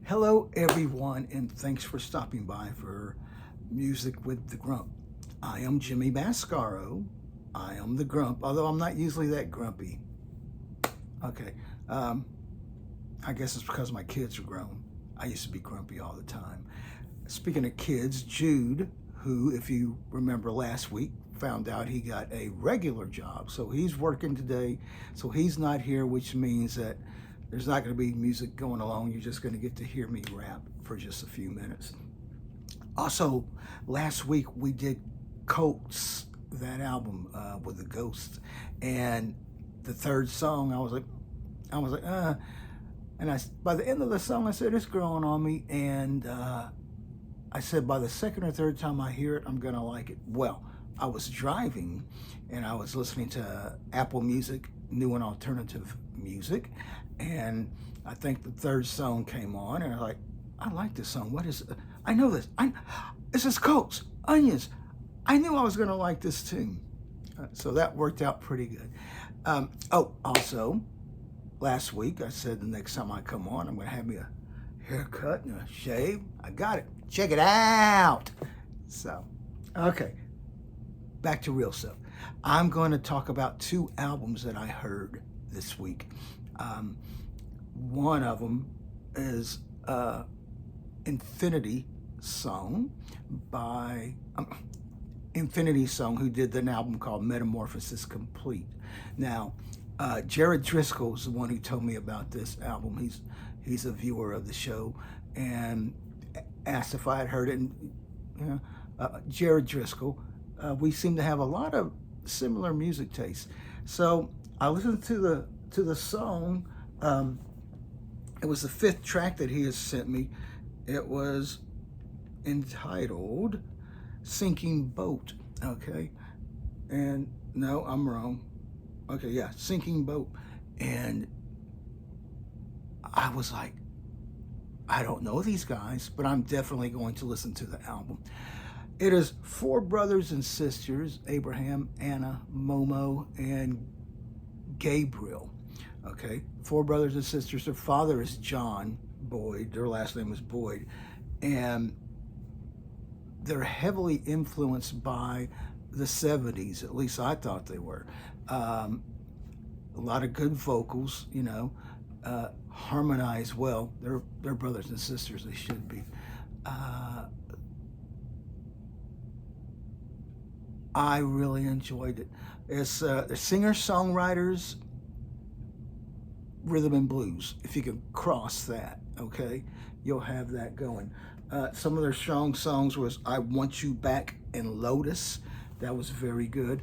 Hello, everyone, and thanks for stopping by for Music with the Grump. I am Jimmy Mascaro. I am the Grump, although I'm not usually that grumpy. Okay, um, I guess it's because my kids are grown. I used to be grumpy all the time. Speaking of kids, Jude, who, if you remember last week, found out he got a regular job. So he's working today. So he's not here, which means that there's not going to be music going along. You're just going to get to hear me rap for just a few minutes. Also, last week we did Coats, that album with the Ghosts, and the third song I was like, and by the end of the song I said it's growing on me, and I said by the second or third time I hear it I'm gonna like it. Well, I was driving and I was listening to Apple Music, new and alternative music, and I think the third song came on, and I was like, I like this song. What is it? I know this. This is Coats, Onions. I knew I was going to like this tune. So that worked out pretty good. Also, last week I said the next time I come on, I'm going to have me a haircut and a shave. I got it. Check it out. So, okay, back to real stuff. I'm going to talk about two albums that I heard this week. One of them is Infinity Song by Infinity Song, who did an album called Metamorphosis Complete. Now, Jared Driscoll is the one who told me about this album. He's a viewer of the show and asked if I had heard it. And Jared Driscoll, we seem to have a lot of similar music tastes. So I listened to the song. It was the fifth track that he has sent me. It was entitled Sinking Boat. Okay. And no, I'm wrong. Okay, yeah, Sinking Boat. And I was like, I don't know these guys, but I'm definitely going to listen to the album. It is four brothers and sisters, Abraham, Anna, Momo, and Gabriel. Okay, four brothers and sisters. Their father is John Boyd. Their last name is Boyd. And they're heavily influenced by the 70s. At least I thought they were. A lot of good vocals, harmonize well. They're brothers and sisters. They should be. I really enjoyed it. It's the singer-songwriters, rhythm and blues. If you can cross that, okay, you'll have that going. Some of their strong songs was "I Want You Back" and "Lotus." That was very good.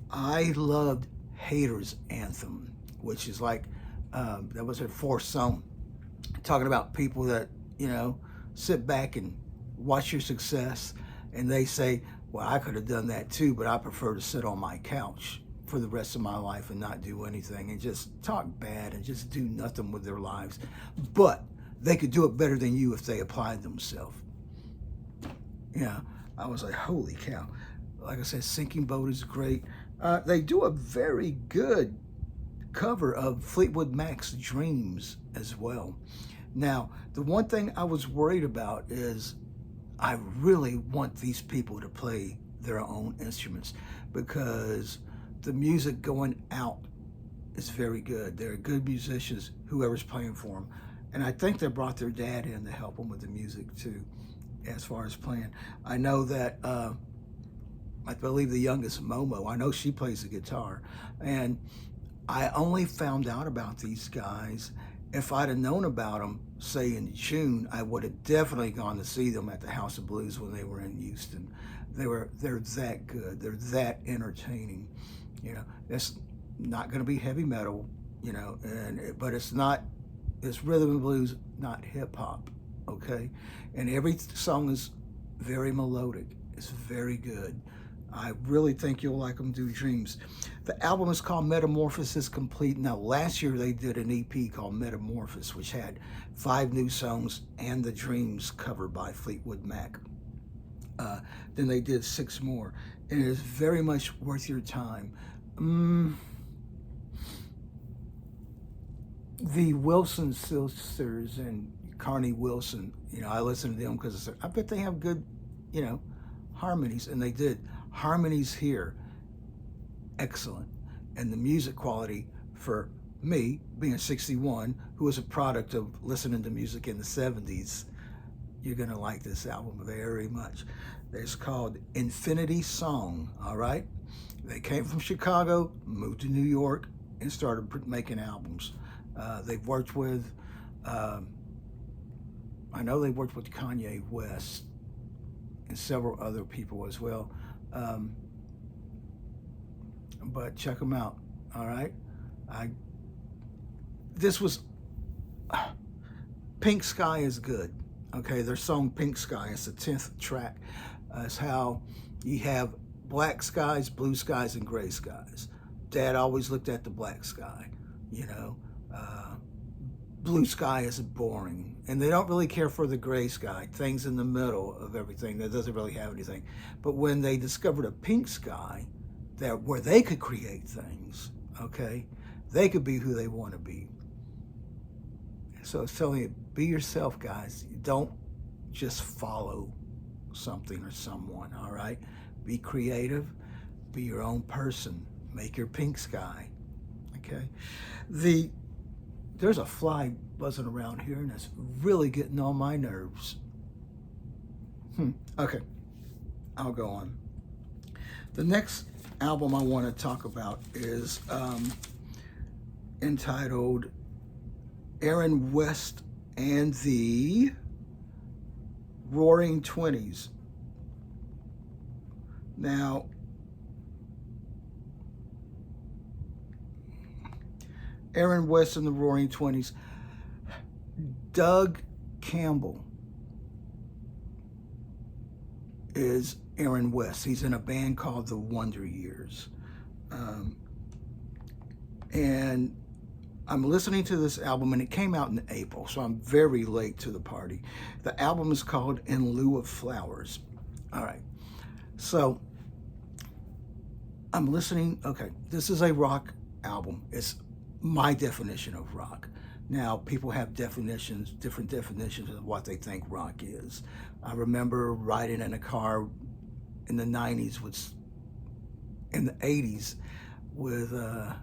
I loved "Haters Anthem," which is like that was their fourth song, talking about people that sit back and watch your success, and they say, well, I could have done that too, but I prefer to sit on my couch for the rest of my life and not do anything and just talk bad and just do nothing with their lives. But they could do it better than you if they applied themselves. Yeah, I was like, holy cow. Like I said, Sinking Boat is great. They do a very good cover of Fleetwood Mac's Dreams as well. Now, the one thing I was worried about is I really want these people to play their own instruments, because the music going out is very good. They're good musicians, whoever's playing for them. And I think they brought their dad in to help them with the music too, as far as playing. I know that, I believe the youngest, Momo, I know she plays the guitar. And I only found out about these guys. If I'd have known about them, say in June, I would have definitely gone to see them at the House of Blues when they were in Houston. They're that good. They're that entertaining. It's not going to be heavy metal, but it's rhythm and blues, not hip hop. Okay, and every song is very melodic. It's very good. I really think you'll like them do Dreams. The album is called Metamorphosis Complete. Now, last year they did an EP called Metamorphosis, which had 5 new songs and the Dreams cover by Fleetwood Mac. Then they did 6 more. And it is very much worth your time. The Wilson sisters and Carney Wilson. You know, I listen to them because I bet they have good, you know, harmonies, and they did. Harmonies here, excellent. And the music quality for me, being 61, who was a product of listening to music in the 70s, you're going to like this album very much. It's called Infinity Song, all right? They came from Chicago, moved to New York, and started making albums. They've worked with, I know they worked with Kanye West and several other people as well. But check them out, all right? This was, Pink Sky is good, okay? Their song Pink Sky is the 10th track. It's how you have black skies, blue skies, and gray skies. Dad always looked at the black sky, you know. Blue sky is boring, and they don't really care for the gray sky, things in the middle of everything that doesn't really have anything. But when they discovered a pink sky, that where they could create things, okay, they could be who they want to be. So it's telling you, be yourself, guys. Don't just follow something or someone, all right? Be creative, be your own person, make your pink sky, okay? There's a fly buzzing around here, and it's really getting on my nerves. Okay, I'll go on. The next album I want to talk about is entitled Aaron West and the Roaring Twenties. Now, Aaron West and the Roaring Twenties. Doug Campbell is Aaron West. He's in a band called the Wonder Years. And I'm listening to this album, and it came out in April, so I'm very late to the party. The album is called In Lieu of Flowers. All right. So I'm listening. Okay, this is a rock album. It's my definition of rock. Now, people have definitions, different definitions of what they think rock is. I remember riding in a car in the 90s, in the 80s, with a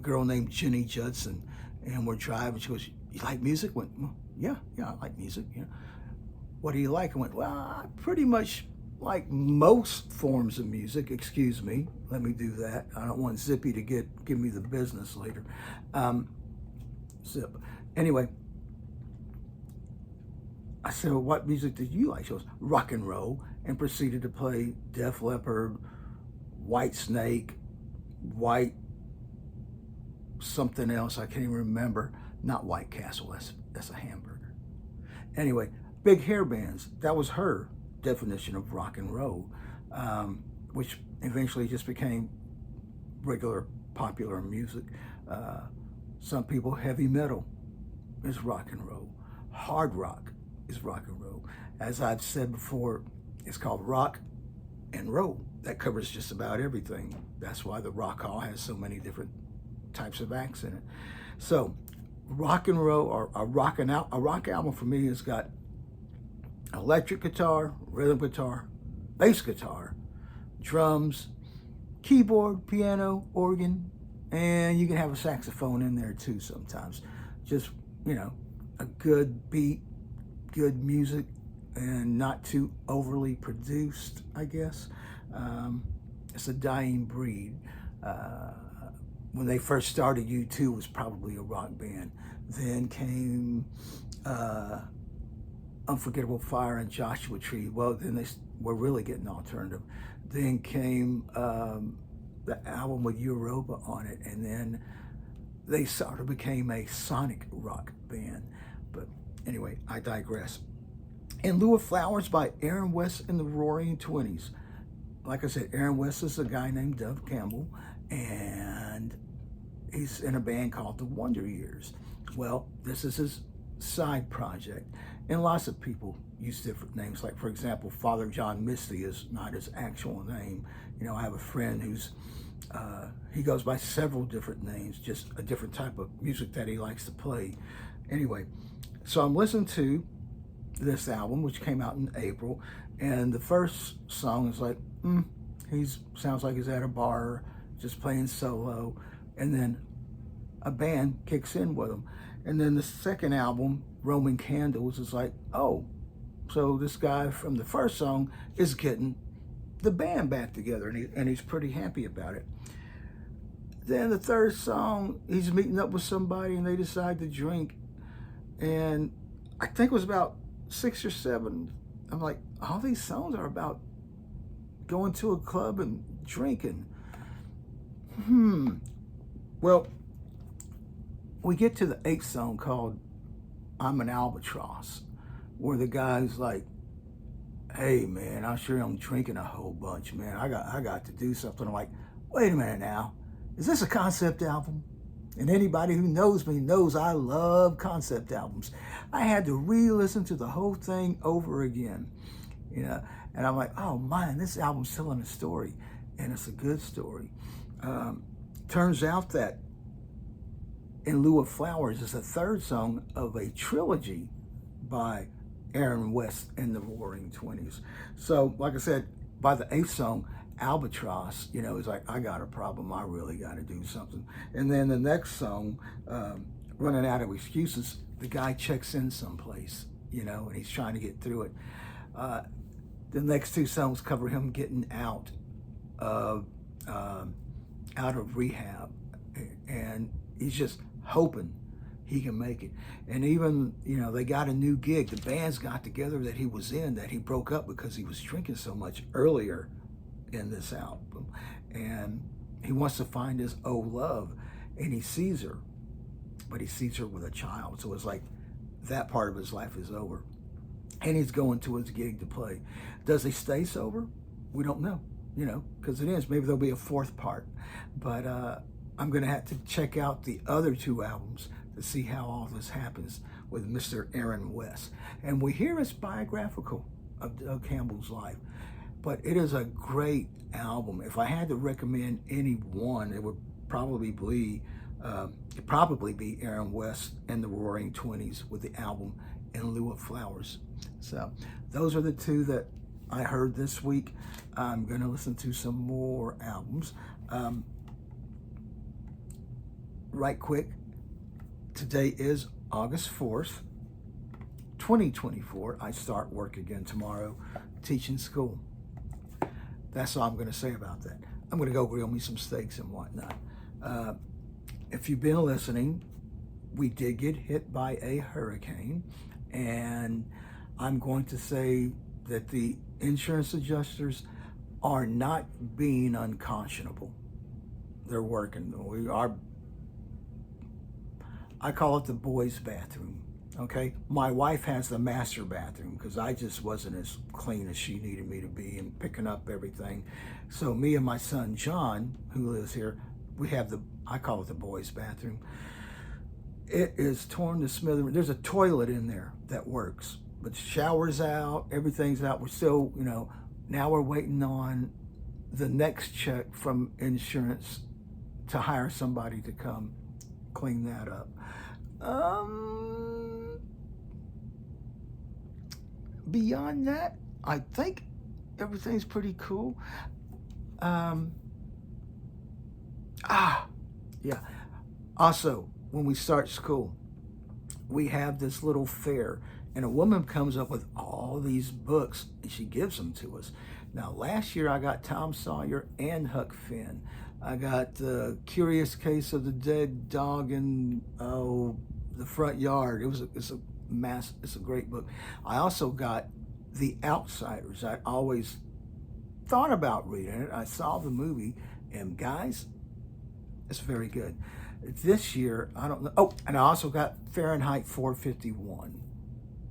girl named Jenny Judson, and we're driving. She goes, "You like music?" I went, well, yeah, I like music. You know, what do you like? I went, well, I pretty much like most forms of music. Excuse me, let me do that. I don't want Zippy to give me the business later. Zip. Anyway, I said, well, what music did you like? She goes, rock and roll, and proceeded to play Def Leppard, White Snake, White something else, I can't even remember. Not White Castle, that's a hamburger. Anyway, big hair bands, that was her definition of rock and roll, which eventually just became regular popular music. Some people, heavy metal is rock and roll. Hard rock is rock and roll. As I've said before, it's called rock and roll. That covers just about everything. That's why the Rock Hall has so many different types of acts in it. So rock and roll, or a rock album for me has got electric guitar, rhythm guitar, bass guitar, drums, keyboard, piano, organ, and you can have a saxophone in there too sometimes. Just, you know, a good beat, good music, and not too overly produced, I guess. It's a dying breed. When they first started, U2 was probably a rock band. Then came Unforgettable Fire and Joshua Tree. Well, then they were really getting alternative. Then came the album with Europa on it, and then they sort of became a sonic rock band. But anyway, I digress. In Lieu of Flowers by Aaron West and the Roaring Twenties. Like I said, Aaron West is a guy named Doug Campbell, and he's in a band called the Wonder Years. Well, this is his side project, and lots of people use different names. Like, for example, Father John Misty is not his actual name. You know, I have a friend who's he goes by several different names, just a different type of music that he likes to play. Anyway, So I'm listening to this album, which came out in April, and the first song is like, he's sounds like he's at a bar, just playing solo, and then a band kicks in with him. And then the second album, Roman Candles, is like, oh, so this guy from the first song is getting the band back together, and he's pretty happy about it. Then the third song, he's meeting up with somebody, and they decide to drink. And I think it was about 6 or 7. I'm like, all these songs are about going to a club and drinking. Well, we get to the 8th song called I'm an Albatross, where the guy's like, hey man, I sure am drinking a whole bunch, man. I got to do something. I'm like, wait a minute now. Is this a concept album? And anybody who knows me knows I love concept albums. I had to re-listen to the whole thing over again, and I'm like, oh man, this album's telling a story, and it's a good story. Turns out that In Lieu of Flowers is the third song of a trilogy by Aaron West and the Roaring Twenties. So, like I said, by the 8th song, Albatross, he's like, I got a problem. I really got to do something. And then the next song, Running Out of Excuses, the guy checks in someplace, and he's trying to get through it. The next 2 songs cover him getting out of rehab, and he's just hoping he can make it. And even, they got a new gig. The bands got together that he was in, that he broke up because he was drinking so much earlier in this album. And he wants to find his old love, and he sees her, but he sees her with a child. So it's like that part of his life is over. And he's going to his gig to play. Does he stay sober? We don't know, because it is. Maybe there'll be a 4th part. But I'm going to have to check out the other 2 albums to see how all this happens with Mr. Aaron West. And we hear it's biographical of Campbell's life. But it is a great album. If I had to recommend any one, it would probably be Aaron West and the Roaring Twenties with the album In Lieu of Flowers. So those are the 2 that I heard this week. I'm going to listen to some more albums. Right quick, today is August 4th, 2024. I start work again tomorrow, teaching school. That's all I'm going to say about that. I'm going to go grill me some steaks and whatnot. If you've been listening, we did get hit by a hurricane, and I'm going to say that the insurance adjusters are not being unconscionable. They're working. I call it the boys' bathroom. Okay, my wife has the master bathroom because I just wasn't as clean as she needed me to be and picking up everything. So me and my son John, who lives here, I call it the boys' bathroom. It is torn to smithereens. There's a toilet in there that works, but the shower's out, everything's out. We're still, now we're waiting on the next check from insurance to hire somebody to come clean that up. Beyond that, I think everything's pretty cool. Yeah. Also, when we start school, we have this little fair, and a woman comes up with all these books, and she gives them to us. Now, last year I got Tom Sawyer and Huck Finn. I got The Curious Case of the Dead Dog in the Front Yard. It's a great book. I also got The Outsiders. I always thought about reading it. I saw the movie, and guys, it's very good. This year, I don't know. Oh, and I also got Fahrenheit 451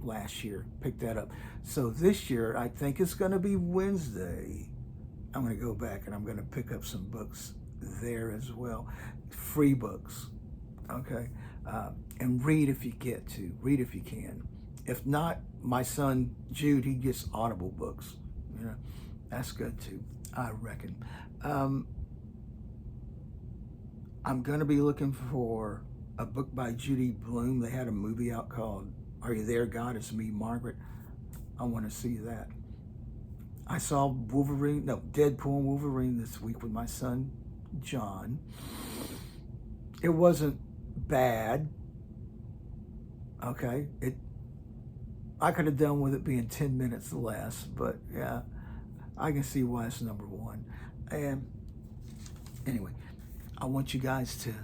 last year. Picked that up. So this year, I think it's going to be Wednesday. I'm going to go back and I'm going to pick up some books there as well. Free books. Okay. And read if you get to. Read if you can. If not, my son Jude, he gets Audible books. That's good too, I reckon. I'm going to be looking for a book by Judy Blume. They had a movie out called Are you there, God? It's me, Margaret. I want to see that. I saw Deadpool and Wolverine this week with my son, John. It wasn't bad. Okay. I could have done with it being 10 minutes less, but yeah, I can see why it's number one. And anyway, I want you guys to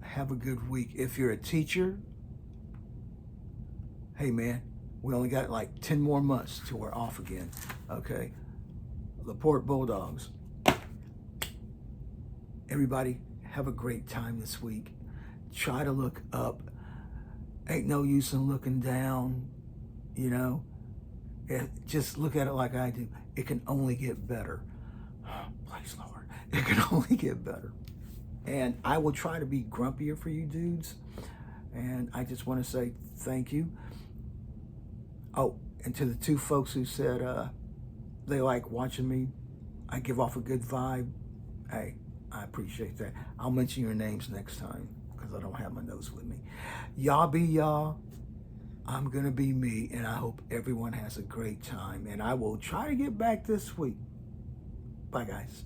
have a good week. If you're a teacher, hey man, we only got like 10 more months till we're off again. Okay. LaPorte Bulldogs. Everybody, have a great time this week. Try to look up. Ain't no use in looking down. Just look at it like I do. It can only get better. Praise Lord. It can only get better. And I will try to be grumpier for you dudes. And I just want to say thank you. Oh, and to the two folks who said they like watching me, I give off a good vibe. Hey, I appreciate that. I'll mention your names next time because I don't have my notes with me. Y'all be y'all. I'm going to be me, and I hope everyone has a great time. And I will try to get back this week. Bye, guys.